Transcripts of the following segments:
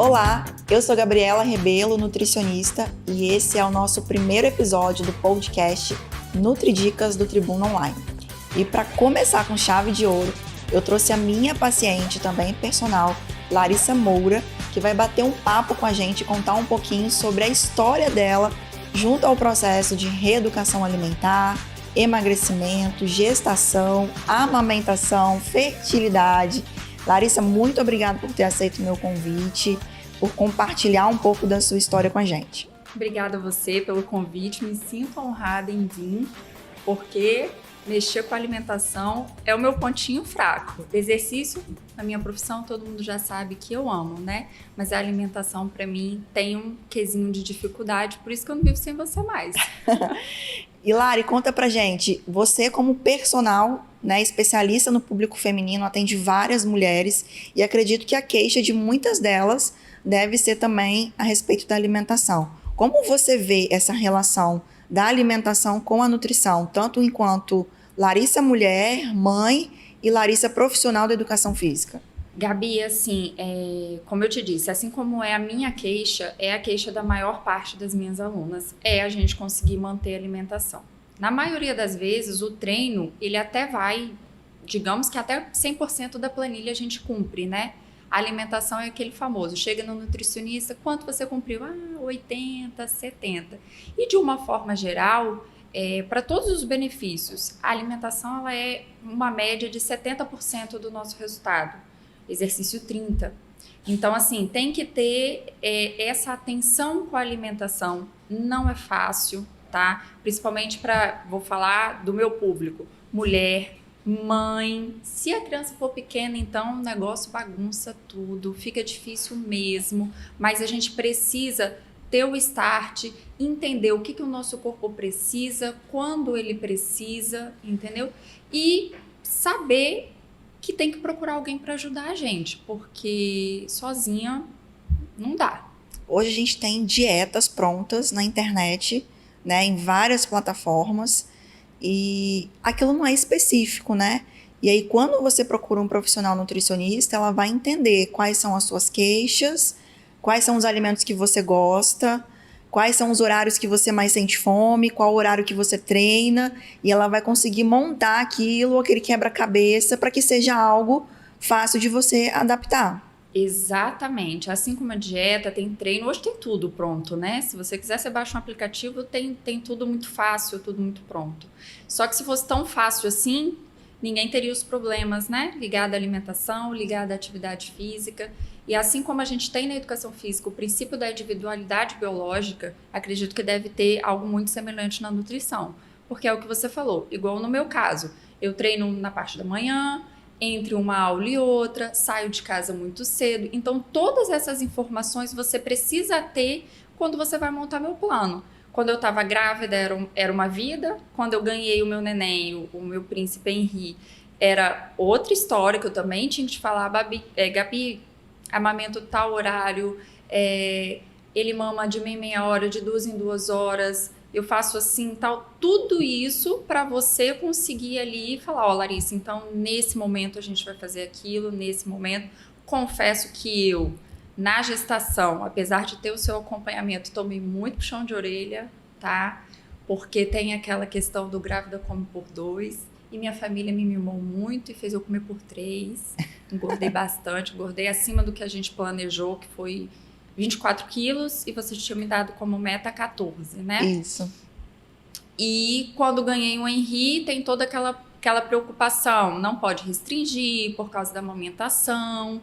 Olá, eu sou Gabriela Rebelo, nutricionista, e esse é o nosso primeiro episódio do podcast Nutridicas do Tribuna Online. E para começar com chave de ouro, eu trouxe a minha paciente, também personal, Larissa Moura, que vai bater um papo com a gente e contar um pouquinho sobre a história dela junto ao processo de reeducação alimentar, emagrecimento, gestação, amamentação, fertilidade. Larissa, muito obrigada por ter aceito o meu convite, por compartilhar um pouco da sua história com a gente. Obrigada a você pelo convite, me sinto honrada em vir, porque mexer com a alimentação é o meu pontinho fraco. Exercício, na minha profissão, todo mundo já sabe que eu amo, né? Mas a alimentação, para mim, tem um quesinho de dificuldade, por isso que eu não vivo sem você mais. E Lari, conta pra gente, você como personal, né, especialista no público feminino, atende várias mulheres e acredito que a queixa de muitas delas deve ser também a respeito da alimentação. Como você vê essa relação da alimentação com a nutrição, tanto enquanto Larissa mulher, mãe e Larissa profissional da educação física? Gabi, assim, como eu te disse, assim como é a minha queixa, é a queixa da maior parte das minhas alunas, é a gente conseguir manter a alimentação. Na maioria das vezes, o treino, ele até vai, digamos que até 100% da planilha a gente cumpre, né? A alimentação é aquele famoso, chega no nutricionista, quanto você cumpriu? 80, 70. E de uma forma geral, para todos os benefícios, a alimentação ela é uma média de 70% do nosso resultado. Exercício 30%. Então, assim, tem que ter essa atenção com a alimentação. Não é fácil, tá? Principalmente vou falar do meu público, mulher, mãe. Se a criança for pequena, então o negócio bagunça tudo, fica difícil mesmo, mas a gente precisa ter o start, entender o que o nosso corpo precisa, quando ele precisa, entendeu? E saber que tem que procurar alguém para ajudar a gente, porque sozinha não dá. Hoje a gente tem dietas prontas na internet, né, em várias plataformas, e aquilo não é específico, né? E aí, quando você procura um profissional nutricionista, ela vai entender quais são as suas queixas, quais são os alimentos que você gosta, quais são os horários que você mais sente fome, qual horário que você treina, e ela vai conseguir montar aquilo, aquele quebra-cabeça, para que seja algo fácil de você adaptar. Exatamente. Assim como a dieta, tem treino, hoje tem tudo pronto, né? Se você quiser, você baixa um aplicativo, tem tudo muito fácil, tudo muito pronto. Só que se fosse tão fácil assim, ninguém teria os problemas, né? Ligado à alimentação, ligado à atividade física. E assim como a gente tem na educação física o princípio da individualidade biológica, acredito que deve ter algo muito semelhante na nutrição. Porque é o que você falou, igual no meu caso, eu treino na parte da manhã, entre uma aula e outra, saio de casa muito cedo. Então, todas essas informações você precisa ter quando você vai montar meu plano. Quando eu estava grávida, era uma vida. Quando eu ganhei o meu neném, o meu príncipe Henri, era outra história que eu também tinha que te falar. Gabi, amamento tal horário, ele mama de meia hora, de 2 em 2 horas, eu faço assim, tal, tudo isso para você conseguir ali falar, Larissa, então nesse momento a gente vai fazer aquilo, nesse momento. Confesso que eu, na gestação, apesar de ter o seu acompanhamento, tomei muito puxão de orelha, tá? Porque tem aquela questão do grávida come por 2, e minha família me mimou muito e fez eu comer por 3, engordei bastante, engordei acima do que a gente planejou, que foi 24 quilos, e você tinha me dado como meta 14, né? Isso. E quando ganhei o Henri, tem toda aquela preocupação. Não pode restringir por causa da amamentação.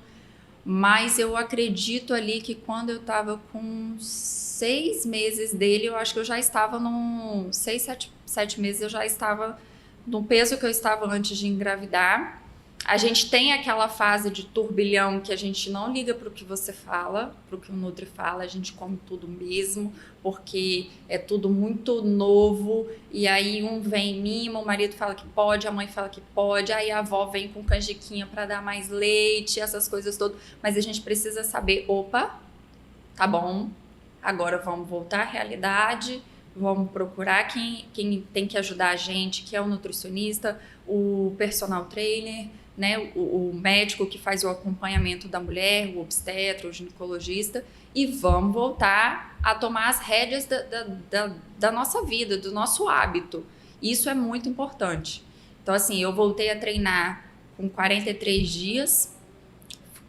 Mas eu acredito ali que quando eu estava com 6 meses dele, eu acho que eu já estava 7 meses, eu já estava no peso que eu estava antes de engravidar. A gente tem aquela fase de turbilhão que a gente não liga para o que você fala, para o que o Nutri fala, a gente come tudo mesmo, porque é tudo muito novo, e aí um vem mima, o marido fala que pode, a mãe fala que pode, aí a avó vem com canjiquinha para dar mais leite, essas coisas todas, mas a gente precisa saber, opa, tá bom, agora vamos voltar à realidade, vamos procurar quem tem que ajudar a gente, que é o nutricionista, o personal trainer, né, o médico que faz o acompanhamento da mulher, o obstetra, o ginecologista, e vamos voltar a tomar as rédeas da nossa vida, do nosso hábito. Isso é muito importante. Então, assim, eu voltei a treinar com 43 dias,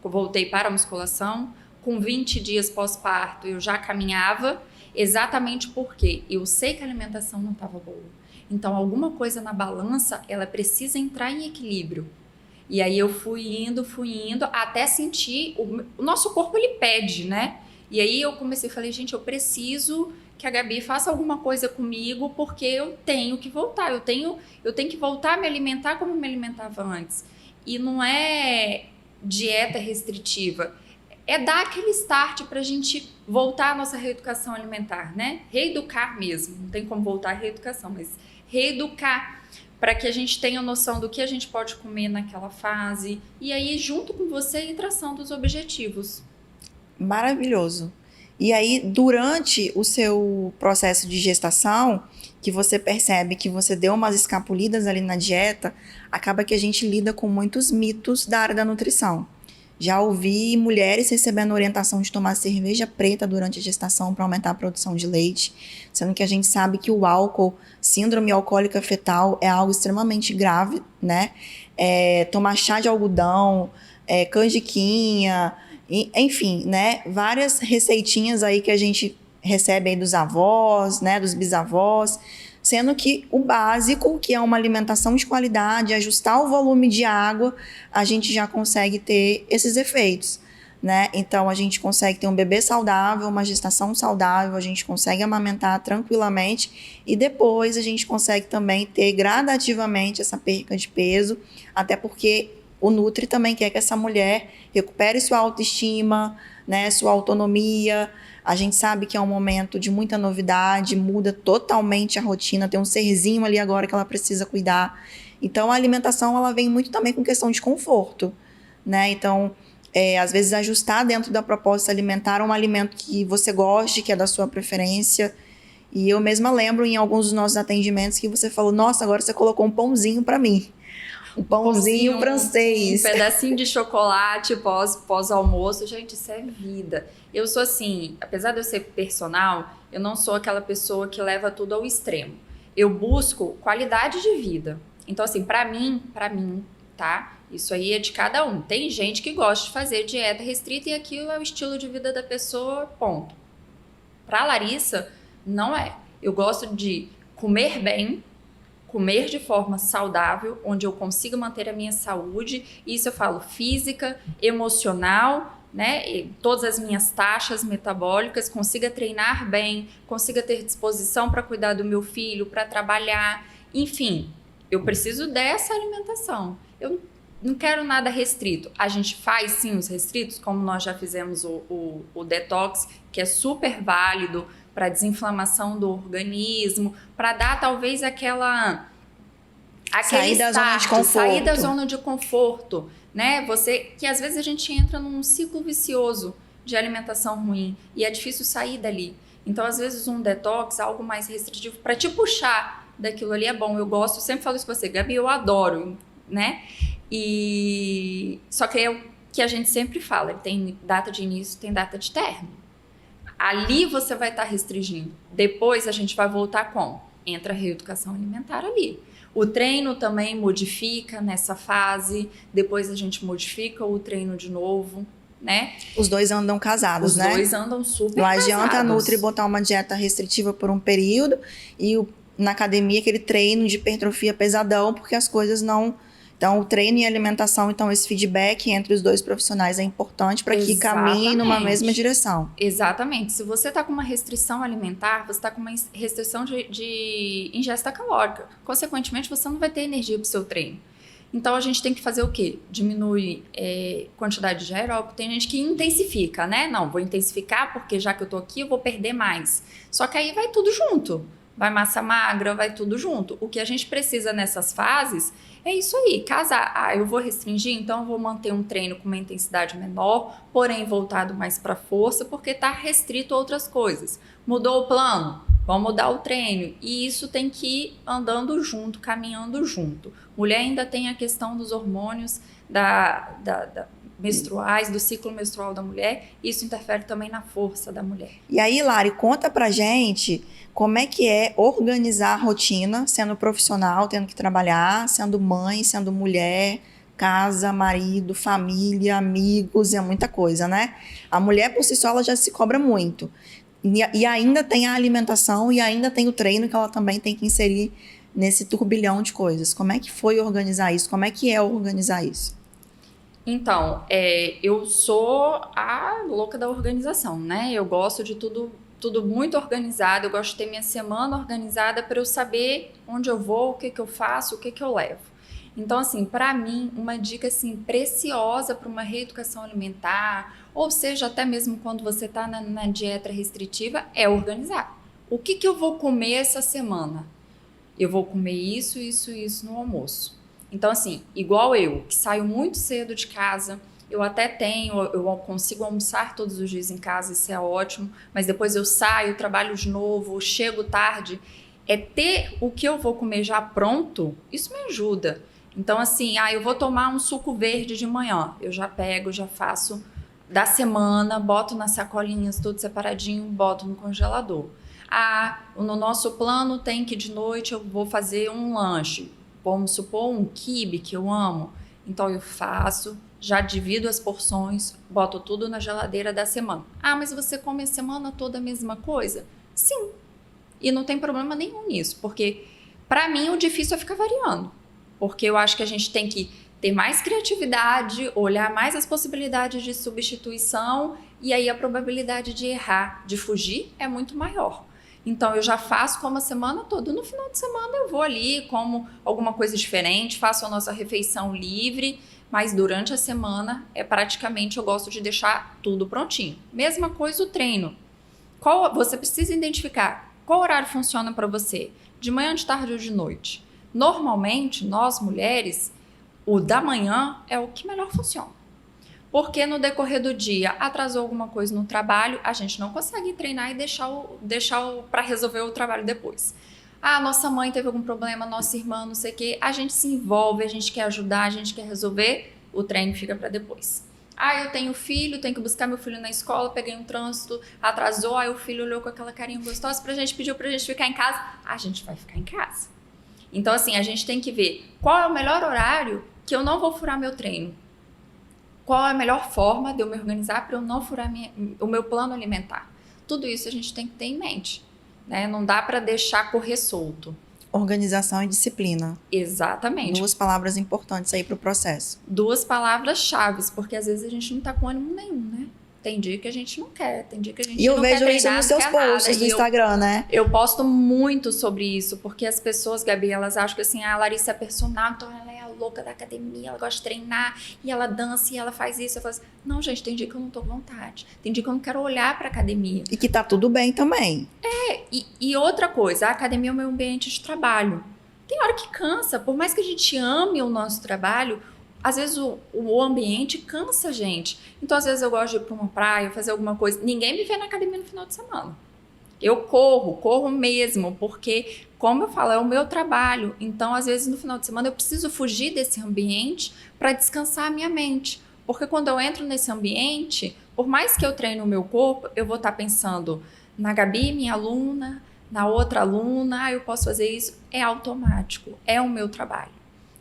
voltei para a musculação, com 20 dias pós-parto eu já caminhava, exatamente porque eu sei que a alimentação não estava boa. Então, alguma coisa na balança, ela precisa entrar em equilíbrio. E aí eu fui indo, até sentir, o nosso corpo ele pede, né? E aí eu comecei, falei, gente, eu preciso que a Gabi faça alguma coisa comigo, porque eu tenho que voltar, eu tenho que voltar a me alimentar como eu me alimentava antes. E não é dieta restritiva, é dar aquele start para a gente voltar à nossa reeducação alimentar, né? Reeducar mesmo, não tem como voltar à reeducação, mas reeducar para que a gente tenha noção do que a gente pode comer naquela fase e aí junto com você ir traçando os objetivos. Maravilhoso. E aí, durante o seu processo de gestação, que você percebe que você deu umas escapulidas ali na dieta, acaba que a gente lida com muitos mitos da área da nutrição. Já ouvi mulheres recebendo orientação de tomar cerveja preta durante a gestação para aumentar a produção de leite, sendo que a gente sabe que o álcool, síndrome alcoólica fetal, é algo extremamente grave, né? Tomar chá de algodão, canjiquinha, enfim, né? Várias receitinhas aí que a gente recebe aí dos avós, né? Dos bisavós, sendo que o básico, que é uma alimentação de qualidade, ajustar o volume de água, a gente já consegue ter esses efeitos, né? Então, a gente consegue ter um bebê saudável, uma gestação saudável, a gente consegue amamentar tranquilamente e depois a gente consegue também ter gradativamente essa perca de peso, até porque o Nutri também quer que essa mulher recupere sua autoestima, né, sua autonomia. A gente sabe que é um momento de muita novidade, muda totalmente a rotina, tem um serzinho ali agora que ela precisa cuidar. Então, a alimentação, ela vem muito também com questão de conforto, né? Então, às vezes, ajustar dentro da proposta alimentar um alimento que você goste, que é da sua preferência. E eu mesma lembro em alguns dos nossos atendimentos que você falou, nossa, agora você colocou um pãozinho para mim. Um pãozinho francês. Um pedacinho de chocolate pós-almoço. Gente, isso é vida. Eu sou assim, apesar de eu ser personal, eu não sou aquela pessoa que leva tudo ao extremo. Eu busco qualidade de vida. Então, assim, pra mim, tá? Isso aí é de cada um. Tem gente que gosta de fazer dieta restrita e aquilo é o estilo de vida da pessoa, ponto. Pra Larissa, não é. Eu gosto de comer bem, comer de forma saudável, onde eu consiga manter a minha saúde, isso eu falo física, emocional, né? E todas as minhas taxas metabólicas, consiga treinar bem, consiga ter disposição para cuidar do meu filho, para trabalhar, enfim, eu preciso dessa alimentação. Eu não quero nada restrito. A gente faz sim os restritos, como nós já fizemos o detox, que é super válido para desinflamação do organismo, para dar talvez sair da zona de conforto. Sair da zona de conforto, né? Que às vezes a gente entra num ciclo vicioso de alimentação ruim e é difícil sair dali. Então, às vezes um detox, algo mais restritivo para te puxar daquilo ali é bom. Eu gosto, eu sempre falo isso com você, Gabi, eu adoro, né? E só que é o que a gente sempre fala, tem data de início, tem data de término. Ali você vai estar restringindo. Depois a gente vai voltar como? Entra a reeducação alimentar ali. O treino também modifica nessa fase. Depois a gente modifica o treino de novo, né? Os dois andam casados, né? Os dois andam super Não casados. adianta a Nutri botar uma dieta restritiva por um período e na academia aquele treino de hipertrofia pesadão, porque as coisas não... Então, o treino e a alimentação, então, esse feedback entre os dois profissionais é importante para que caminhem numa mesma direção. Exatamente. Se você está com uma restrição alimentar, você está com uma restrição de ingesta calórica. Consequentemente, você não vai ter energia para o seu treino. Então, a gente tem que fazer o quê? Diminuir quantidade de aeróbico. Tem gente que intensifica, né? Não, vou intensificar porque já que eu tô aqui, eu vou perder mais. Só que aí vai tudo junto. Vai massa magra, vai tudo junto. O que a gente precisa nessas fases é isso aí, casar. Eu vou restringir, então eu vou manter um treino com uma intensidade menor, porém voltado mais para força, porque está restrito a outras coisas. Mudou o plano? vamos mudar o treino. E isso tem que ir andando junto, caminhando junto. Mulher ainda tem a questão dos hormônios menstruais, do ciclo menstrual da mulher. Isso interfere também na força da mulher. E aí, Lari, conta pra gente como é que é organizar a rotina, sendo profissional, tendo que trabalhar, sendo mãe, sendo mulher, casa, marido, família, amigos, é muita coisa, né? A mulher, por si só, ela já se cobra muito. E ainda tem a alimentação e ainda tem o treino que ela também tem que inserir nesse turbilhão de coisas. Como é que foi organizar isso? Como é que é organizar isso? Então, eu sou a louca da organização, né? Eu gosto de tudo muito organizado, eu gosto de ter minha semana organizada para eu saber onde eu vou, o que que eu faço, o que que eu levo. Então, assim, para mim, uma dica assim preciosa para uma reeducação alimentar, ou seja, até mesmo quando você está na dieta restritiva, é organizar. O que que eu vou comer essa semana? Eu vou comer isso, isso e isso no almoço. Então, assim, igual eu, que saio muito cedo de casa, eu consigo almoçar todos os dias em casa, isso é ótimo, mas depois eu saio, trabalho de novo, chego tarde. Ter o que eu vou comer já pronto, isso me ajuda. Então, assim, eu vou tomar um suco verde de manhã, eu já pego, já faço da semana, boto nas sacolinhas tudo separadinho, boto no congelador. No nosso plano tem que de noite eu vou fazer um lanche. Vamos supor um quibe que eu amo, então eu faço, já divido as porções, boto tudo na geladeira da semana. Mas você come a semana toda a mesma coisa? Sim, e não tem problema nenhum nisso, porque para mim o difícil é ficar variando, porque eu acho que a gente tem que ter mais criatividade, olhar mais as possibilidades de substituição e aí a probabilidade de errar, de fugir é muito maior. Então, eu já faço como a semana toda. No final de semana, eu vou ali, como alguma coisa diferente, faço a nossa refeição livre, mas durante a semana, praticamente, eu gosto de deixar tudo prontinho. Mesma coisa o treino. Você precisa identificar qual horário funciona para você, de manhã, de tarde ou de noite. Normalmente, nós mulheres, o da manhã é o que melhor funciona. Porque no decorrer do dia atrasou alguma coisa no trabalho, a gente não consegue treinar e deixar para resolver o trabalho depois. Nossa mãe teve algum problema, nossa irmã, não sei o quê. A gente se envolve, a gente quer ajudar, a gente quer resolver, o treino fica para depois. Eu tenho filho, tenho que buscar meu filho na escola, peguei um trânsito, atrasou, o filho olhou com aquela carinha gostosa pra gente, pediu pra gente ficar em casa, a gente vai ficar em casa. Então, assim, a gente tem que ver qual é o melhor horário que eu não vou furar meu treino. Qual é a melhor forma de eu me organizar para eu não furar o meu plano alimentar? Tudo isso a gente tem que ter em mente, né? Não dá para deixar correr solto. Organização e disciplina. Exatamente. 2 palavras importantes aí para o processo. 2 palavras-chave, porque às vezes a gente não tá com ânimo nenhum, né? Tem dia que a gente não quer, tem dia que a gente não quer treinar. E eu vejo isso nos seus posts do Instagram, né? Eu posto muito sobre isso, porque as pessoas, Gabi, elas acham que assim, a Larissa é personal, então ela é a louca da academia, ela gosta de treinar, e ela dança, e ela faz isso, eu faço... Não, gente, tem dia que eu não tô com vontade. Tem dia que eu não quero olhar pra academia. E que tá tudo bem também. E outra coisa, a academia é o meu ambiente de trabalho. Tem hora que cansa, por mais que a gente ame o nosso trabalho, às vezes o ambiente cansa a gente. Então, às vezes eu gosto de ir para uma praia, fazer alguma coisa. Ninguém me vê na academia no final de semana. Eu corro mesmo, porque, como eu falo, é o meu trabalho. Então, às vezes, no final de semana, eu preciso fugir desse ambiente para descansar a minha mente. Porque quando eu entro nesse ambiente, por mais que eu treine o meu corpo, eu vou estar pensando na Gabi, minha aluna, na outra aluna, eu posso fazer isso. É automático, é o meu trabalho.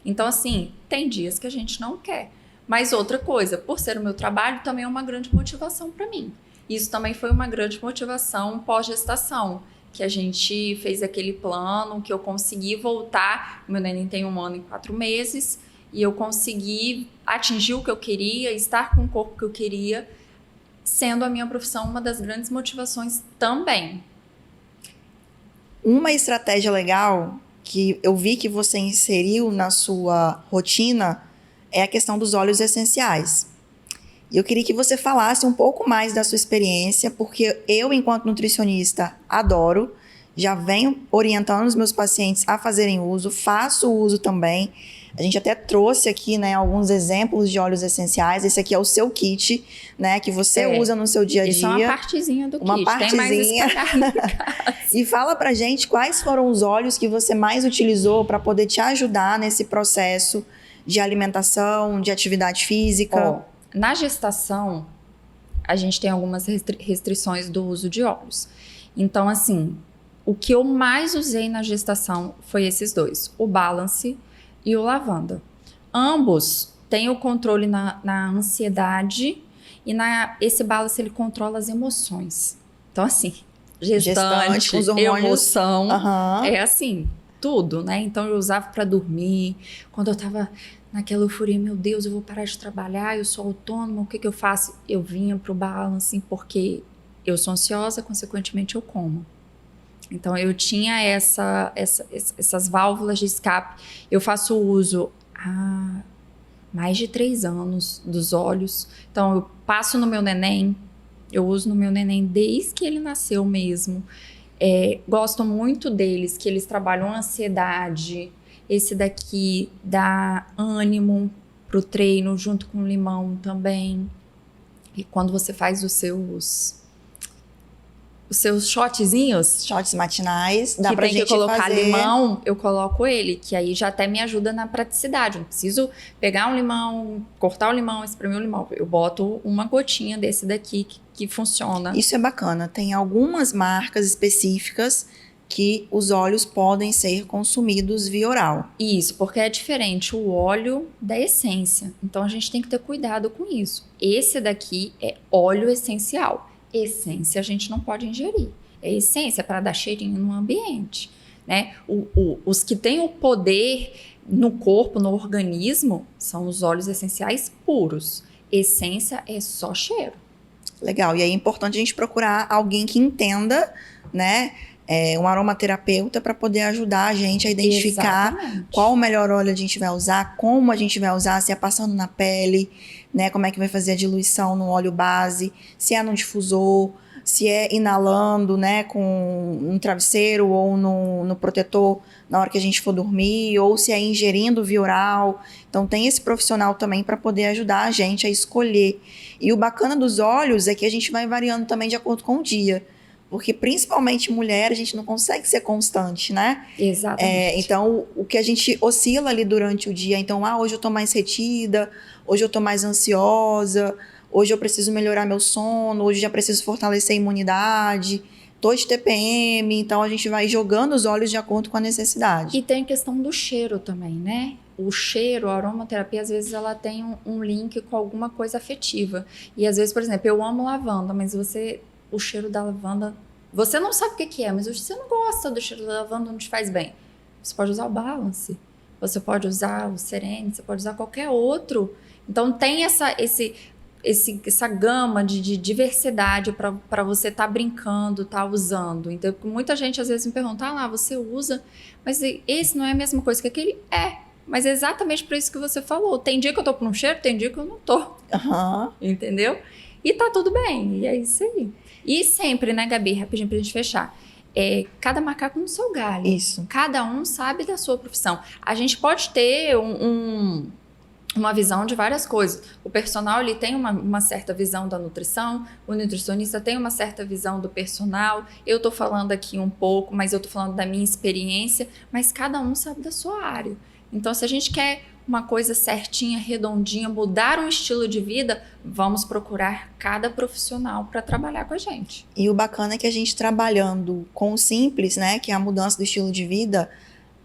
Então, assim, tem dias que a gente não quer. Mas outra coisa, por ser o meu trabalho, também é uma grande motivação para mim. Isso também foi uma grande motivação pós-gestação, que a gente fez aquele plano, que eu consegui voltar. Meu neném tem 1 ano e 4 meses, e eu consegui atingir o que eu queria, estar com o corpo que eu queria, sendo a minha profissão uma das grandes motivações também. Uma estratégia legal que eu vi que você inseriu na sua rotina é a questão dos óleos essenciais. E eu queria que você falasse um pouco mais da sua experiência, porque eu, enquanto nutricionista, adoro. já venho orientando os meus pacientes a fazerem uso, faço uso também. A gente até trouxe aqui, né, alguns exemplos de óleos essenciais. Esse aqui é o seu kit, né, que você usa no seu dia a dia. Isso é uma partezinha do uma kit. Partezinha. Tem mais espalhado em casa. E fala pra gente quais foram os óleos que você mais utilizou para poder te ajudar nesse processo de alimentação, de atividade física. Na gestação, a gente tem algumas restrições do uso de óleos. Então, assim, o que eu mais usei na gestação foi esses dois, o Balance e o Lavanda. Ambos têm o controle na ansiedade e esse Balance ele controla as emoções. Então, assim, gestante com os hormônios, emoção, é assim, tudo, né? Então, eu usava para dormir, quando eu tava naquela euforia, meu Deus, eu vou parar de trabalhar, eu sou autônoma, o que eu faço? Eu vinha pro Balance porque eu sou ansiosa, consequentemente eu como. Então, eu tinha essas válvulas de escape. Eu faço uso há mais de 3 anos dos óleos. Então, eu passo no meu neném, eu uso no meu neném desde que ele nasceu mesmo. Gosto muito deles, que eles trabalham ansiedade. Esse daqui dá ânimo pro treino, junto com limão também. E quando você faz os seus shotzinhos, shots matinais, dá que pra tem gente que colocar fazer... limão, eu coloco ele, que aí já até me ajuda na praticidade. Eu não preciso pegar um limão, cortar o limão, espremer o limão. Eu boto uma gotinha desse daqui que funciona. Isso é bacana. Tem algumas marcas específicas que os óleos podem ser consumidos via oral. Isso, porque é diferente o óleo da essência. Então, a gente tem que ter cuidado com isso. Esse daqui é óleo essencial. Essência a gente não pode ingerir. É essência para dar cheirinho no ambiente, né? Os que têm o poder no corpo, no organismo, são os óleos essenciais puros. Essência é só cheiro. Legal. E aí é importante a gente procurar alguém que entenda, né? Um aromaterapeuta para poder ajudar a gente a identificar qual o melhor óleo a gente vai usar, como a gente vai usar, se é passando na pele, né? Como é que vai fazer a diluição no óleo base, se é no difusor, se é inalando, né? Com um travesseiro ou no protetor na hora que a gente for dormir, ou se é ingerindo via oral. Então tem esse profissional também para poder ajudar a gente a escolher. E o bacana dos óleos é que a gente vai variando também de acordo com o dia. Porque, principalmente mulher, a gente não consegue ser constante, né? Exatamente. Então, o que a gente oscila ali durante o dia. Então, hoje eu tô mais retida, hoje eu tô mais ansiosa, hoje eu preciso melhorar meu sono, hoje já preciso fortalecer a imunidade, tô de TPM. Então, a gente vai jogando os óleos de acordo com a necessidade. E tem a questão do cheiro também, né? O cheiro, a aromaterapia, às vezes ela tem um link com alguma coisa afetiva. E, às vezes, por exemplo, eu amo lavanda, mas o cheiro da lavanda, você não sabe o que é, mas você não gosta do cheiro da lavanda, não te faz bem. Você pode usar o Balance, você pode usar o Serene, você pode usar qualquer outro. Então tem essa gama de diversidade para você estar brincando, estar usando. Então muita gente às vezes me pergunta, você usa, mas esse não é a mesma coisa que aquele? Mas é exatamente por isso que você falou. Tem dia que eu tô com um cheiro, tem dia que eu não tô. Entendeu? E tá tudo bem, e é isso aí. E sempre, né, Gabi, rapidinho pra gente fechar, cada macaco no seu galho. Isso. Cada um sabe da sua profissão. A gente pode ter uma visão de várias coisas. O personal, ele tem uma certa visão da nutrição, o nutricionista tem uma certa visão do personal. Eu tô falando aqui um pouco, mas eu tô falando da minha experiência, mas cada um sabe da sua área. Então, se a gente quer uma coisa certinha, redondinha, mudar um estilo de vida, vamos procurar cada profissional para trabalhar com a gente. E o bacana é que a gente trabalhando com o simples, né, que é a mudança do estilo de vida,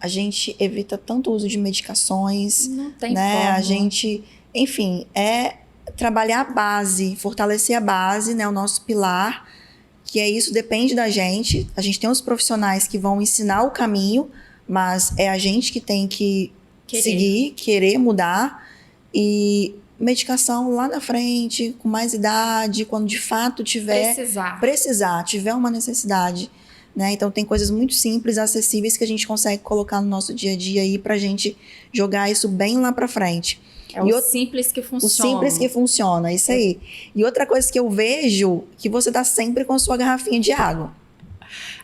a gente evita tanto o uso de medicações, não tem né? forma. A gente, enfim, trabalhar a base, fortalecer a base, né, o nosso pilar, que isso depende da gente. A gente tem os profissionais que vão ensinar o caminho, mas é a gente que tem que seguir, querer mudar. E medicação lá na frente, com mais idade, quando de fato tiver tiver uma necessidade, né? Então tem coisas muito simples, acessíveis que a gente consegue colocar no nosso dia a dia aí pra gente jogar isso bem lá pra frente. Simples que funciona. O simples que funciona, isso aí. E outra coisa que eu vejo, que você tá sempre com a sua garrafinha de água.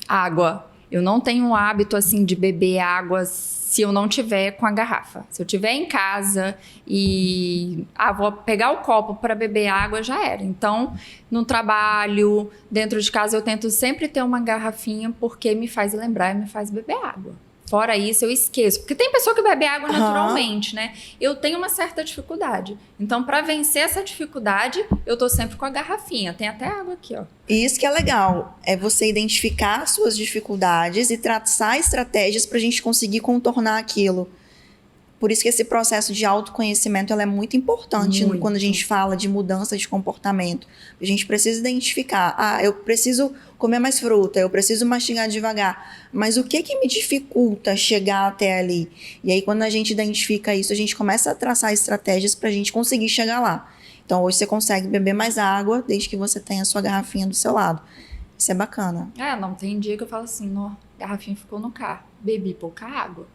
Água. Eu não tenho o hábito, assim, de beber água se eu não tiver com a garrafa. Se eu tiver em casa e vou pegar o copo para beber água, já era. Então, no trabalho, dentro de casa, eu tento sempre ter uma garrafinha porque me faz lembrar e me faz beber água. Fora isso, eu esqueço. Porque tem pessoa que bebe água naturalmente, né? Eu tenho uma certa dificuldade. Então, para vencer essa dificuldade, eu tô sempre com a garrafinha. Tem até água aqui, ó. E isso que é legal, é você identificar suas dificuldades e traçar estratégias para a gente conseguir contornar aquilo. Por isso que esse processo de autoconhecimento ela é muito importante quando a gente fala de mudança de comportamento. A gente precisa identificar, eu preciso comer mais fruta, eu preciso mastigar devagar, mas o que me dificulta chegar até ali? E aí quando a gente identifica isso, a gente começa a traçar estratégias para a gente conseguir chegar lá. Então hoje você consegue beber mais água desde que você tenha a sua garrafinha do seu lado. Isso é bacana. Não tem dia que eu falo assim, a garrafinha ficou no carro, bebi pouca água.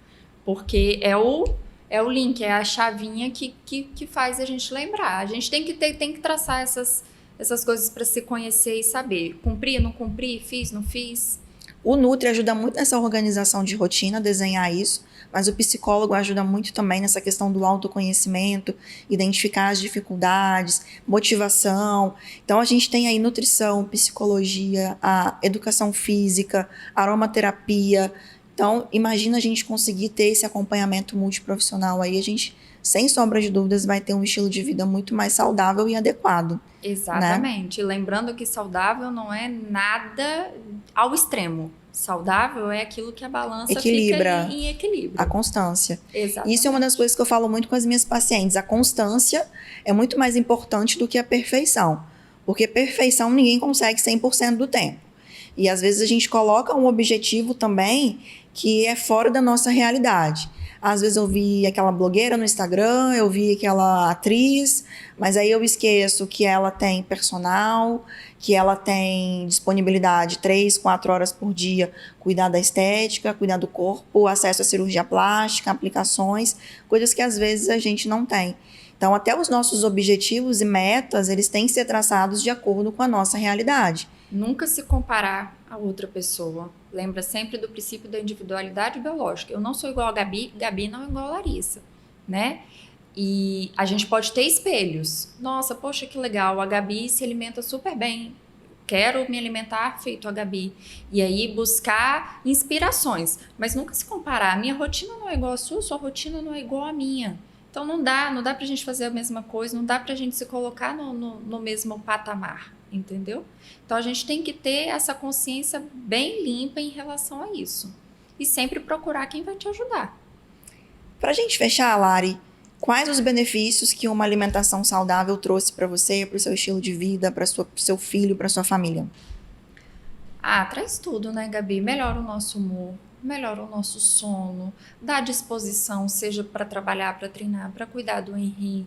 Porque é o link, é a chavinha que faz a gente lembrar. A gente tem que traçar essas coisas para se conhecer e saber. Cumpri, não cumpri, fiz, não fiz. O Nutri ajuda muito nessa organização de rotina, desenhar isso, mas o psicólogo ajuda muito também nessa questão do autoconhecimento, identificar as dificuldades, motivação. Então a gente tem aí nutrição, psicologia, a educação física, aromaterapia. Então, imagina a gente conseguir ter esse acompanhamento multiprofissional aí, a gente, sem sombra de dúvidas, vai ter um estilo de vida muito mais saudável e adequado. Exatamente. Né? Lembrando que saudável não é nada ao extremo. Saudável é aquilo que a balança equilibra fica em equilíbrio. A constância. Exatamente. Isso é uma das coisas que eu falo muito com as minhas pacientes. A constância é muito mais importante do que a perfeição. Porque perfeição ninguém consegue 100% do tempo. E às vezes a gente coloca um objetivo também que é fora da nossa realidade. Às vezes eu vi aquela blogueira no Instagram, eu vi aquela atriz, mas aí eu esqueço que ela tem personal, que ela tem disponibilidade 3, 4 horas por dia, cuidar da estética, cuidar do corpo, acesso à cirurgia plástica, aplicações, coisas que às vezes a gente não tem. Então, até os nossos objetivos e metas, eles têm que ser traçados de acordo com a nossa realidade. Nunca se comparar a outra pessoa. Lembra sempre do princípio da individualidade biológica. Eu não sou igual a Gabi, Gabi não é igual a Larissa, né? E a gente pode ter espelhos. Nossa, poxa, que legal, a Gabi se alimenta super bem. Quero me alimentar feito a Gabi. E aí buscar inspirações. Mas nunca se comparar. A minha rotina não é igual a sua rotina não é igual a minha. Então não dá pra gente fazer a mesma coisa, não dá pra gente se colocar no mesmo patamar, entendeu? Então a gente tem que ter essa consciência bem limpa em relação a isso. E sempre procurar quem vai te ajudar. Pra gente fechar, Lari, quais os benefícios que uma alimentação saudável trouxe pra você, pro seu estilo de vida, pro seu filho, pra sua família? Traz tudo, né, Gabi? Melhora o nosso humor, melhora o nosso sono, dá disposição, seja para trabalhar, para treinar, para cuidar do Henry.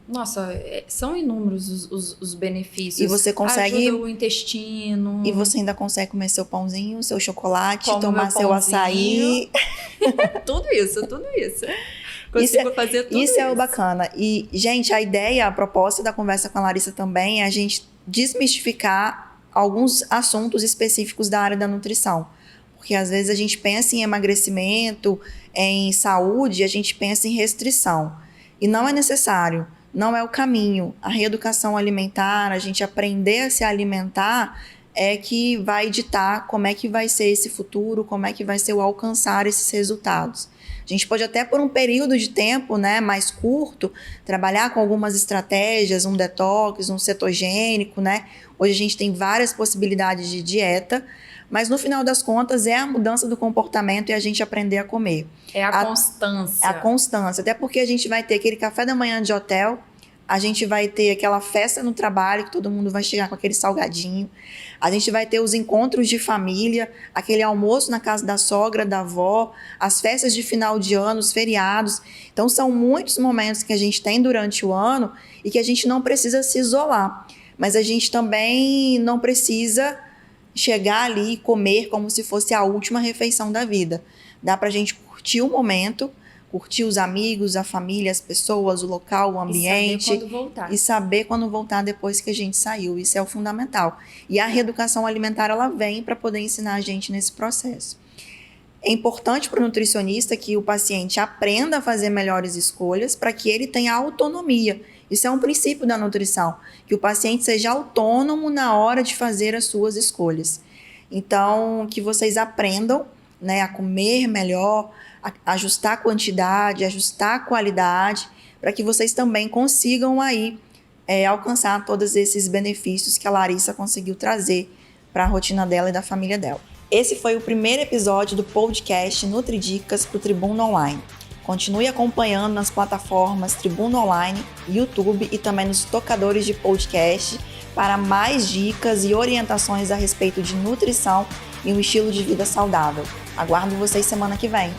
Nossa, são inúmeros os benefícios. E você consegue... Ajuda o intestino. E você ainda consegue comer seu pãozinho, seu chocolate, Como tomar seu açaí. Tudo isso. Consigo fazer tudo isso. Isso é o bacana. E, gente, a proposta da conversa com a Larissa também é a gente desmistificar alguns assuntos específicos da área da nutrição. Porque às vezes a gente pensa em emagrecimento, em saúde, a gente pensa em restrição. E não é necessário, não é o caminho. A reeducação alimentar, a gente aprender a se alimentar é que vai ditar como é que vai ser esse futuro, como é que vai ser o alcançar esses resultados. A gente pode até por um período de tempo, né, mais curto, trabalhar com algumas estratégias, um detox, um cetogênico, né? Hoje a gente tem várias possibilidades de dieta, mas no final das contas é a mudança do comportamento e a gente aprender a comer. É a constância. A constância, até porque a gente vai ter aquele café da manhã de hotel, a gente vai ter aquela festa no trabalho, que todo mundo vai chegar com aquele salgadinho. A gente vai ter os encontros de família, aquele almoço na casa da sogra, da avó, as festas de final de ano, os feriados. Então, são muitos momentos que a gente tem durante o ano e que a gente não precisa se isolar. Mas a gente também não precisa chegar ali e comer como se fosse a última refeição da vida. Dá pra gente curtir o momento, curtir os amigos, a família, as pessoas, o local, o ambiente. E saber quando voltar. E saber quando voltar depois que a gente saiu. Isso é o fundamental. E a reeducação alimentar, ela vem para poder ensinar a gente nesse processo. É importante para o nutricionista que o paciente aprenda a fazer melhores escolhas para que ele tenha autonomia. Isso é um princípio da nutrição, que o paciente seja autônomo na hora de fazer as suas escolhas. Então, que vocês aprendam, né, a comer melhor, a ajustar a quantidade, ajustar a qualidade, para que vocês também consigam aí alcançar todos esses benefícios que a Larissa conseguiu trazer para a rotina dela e da família dela. Esse foi o primeiro episódio do podcast NutriDicas para o Tribuna Online. Continue acompanhando nas plataformas Tribuna Online, YouTube e também nos tocadores de podcast para mais dicas e orientações a respeito de nutrição e um estilo de vida saudável. Aguardo vocês semana que vem.